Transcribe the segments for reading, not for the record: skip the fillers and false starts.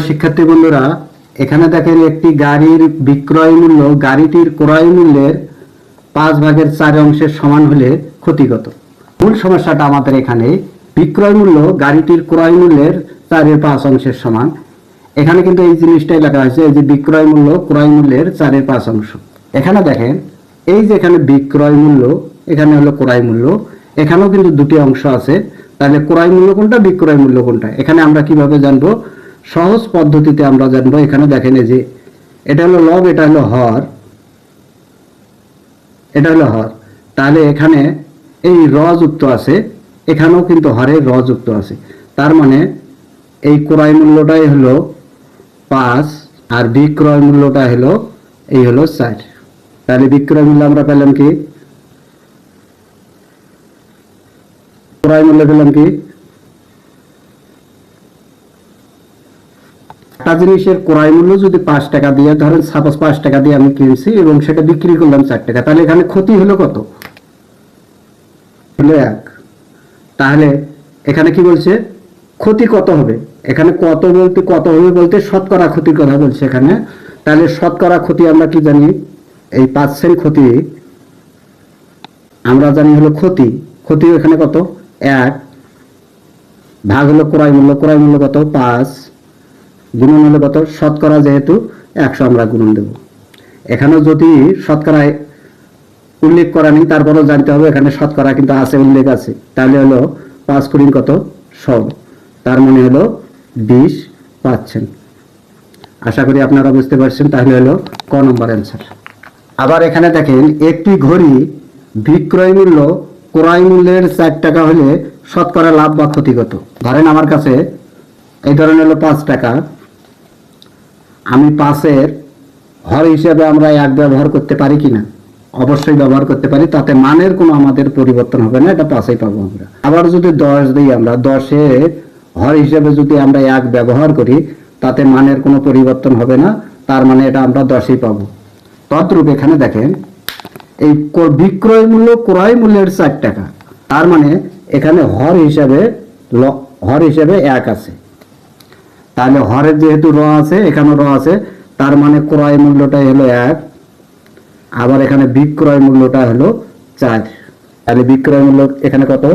শিক্ষার্থী বন্ধুরা, এখানে দেখেন একটি গাড়ির বিক্রয় মূল্য গাড়িটির ক্রয় মূল্যের 5/4 সমান হলে ক্ষতি কত। মূল সমস্যাটা আমাদের এখানে বিক্রয় মূল্য গাড়িটির ক্রয় মূল্যের 4/5 সমান। এখানে কিন্তু এই জিনিসটাই লেখা হয়েছে, এই যে বিক্রয় মূল্য ক্রয় মূল্যের 4/5। এখানে দেখেন এই যে এখানে বিক্রয় মূল্য, এখানে হলো ক্রয় মূল্য, এখানেও কিন্তু দুটি অংশ আছে। তাহলে ক্রয় মূল্য কোনটা, বিক্রয় মূল্য কোনটা, এখানে আমরা কিভাবে জানবো? সহজ পদ্ধতিতে আমরা জানবো। এখানে দেখেন এই যে এটা হলো লব, এটা হলো হর, এটা হলো হর। তাহলে এখানে এই র যুক্ত আছে, এখানেও কিন্তু হরের র যুক্ত আছে। তার মানে এই ক্রয় মূল্যটাই হলো 5 আর বিক্রয় মূল্যটা হলো এই হলো 4। তাহলে বিক্রয় মূল্য আমরা পেলাম কি, ক্রয় মূল্য পেলাম কি? একটা জিনিসের ক্রয় মূল্য যদি 5 টাকা দিয়ে, ধরেন সাপোজ 5 টাকা দিয়ে আমি কিনছি এবং সেটা বিক্রি করলাম 4 টাকা, তাহলে এখানে ক্ষতি হলো কত? হলো 1। তাহলে এখানে কি বলছে, ক্ষতি কত হবে? এখানে কত বলতে, কত হবে বলতে শতকরা ক্ষতির কথা বলছে এখানে। তাহলে শতকরা ক্ষতি আমরা কি জানি? এই 5% ক্ষতি আমরা জানি হলো ক্ষতি। ক্ষতি এখানে কত? 1 ভাগ হলো ক্রয় মূল্য, ক্রয় মূল্য কত? 5 গুণন হলো কত? শতকরা যেহেতু 100 আমরা গুণন দেব। এখানেও যদি শতকরায় উল্লেখ করা নেই, তারপরেও জানতে হবে এখানে শতকরা কিন্তু আছে, উল্লেখ আছে। তাহলে হলো 5 গুণিন কত? 100, তার মানে হলো 20%। আশা করি আপনারা বুঝতে পারছেন। তাহলে হলো ক নম্বর অ্যান্সার। আবার এখানে দেখেন একটি ঘড়ি বিক্রয় মূল্য ক্রয় মূল্যের 4 টাকা হলে শতকরা লাভ বা ক্ষতি কত? ধরেন আমার কাছে এই ধরনের হলো 5 টাকা, আমি 5-এর হর হিসেবে আমরা 1 ব্যবহার করতে পারি কিনা? অবশ্যই ব্যবহার করতে পারি, তাতে মানের কোনো আমাদের পরিবর্তন হবে না, এটা 5-এই পাবো আমরা। আবার যদি 10 দিই, আমরা 10-এর হর হিসেবে যদি আমরা 1 ব্যবহার করি, তাতে মানের কোনো পরিবর্তন হবে না, তার মানে এটা আমরা 10-এই পাবো। তদ্রূপ এখানে দেখেন এই বিক্রয় মূল্য ক্রয় মূল্যের 4 টাকা, তার মানে এখানে হর হিসেবে 1 আছে। তাহলে হরের যেহেতু র আছে, এখানেও র আছে, তার মানে ক্রয় মূল্যটাই হলো 1, আবার এখানে বিক্রয় মূল্যটা হলো 4। তাহলে বিক্রয় মূল্য এখানে কত?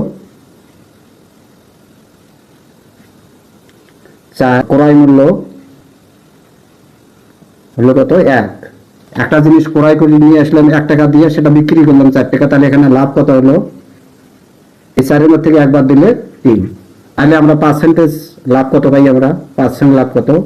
4, ক্রয় মূল্য হলো কত? 1। একটা জিনিস ক্রয় করে নিয়ে আসলাম 1 টাকা দিয়ে, সেটা বিক্রি করলাম 4 টাকা, তাহলে এখানে লাভ কত হলো? এই 4-এর মধ্যে থেকে 1 বাদ দিলে 3। তাহলে আমরা পার্সেন্টেজ লাভ কত পাই? আমরা 5% লাভ কত?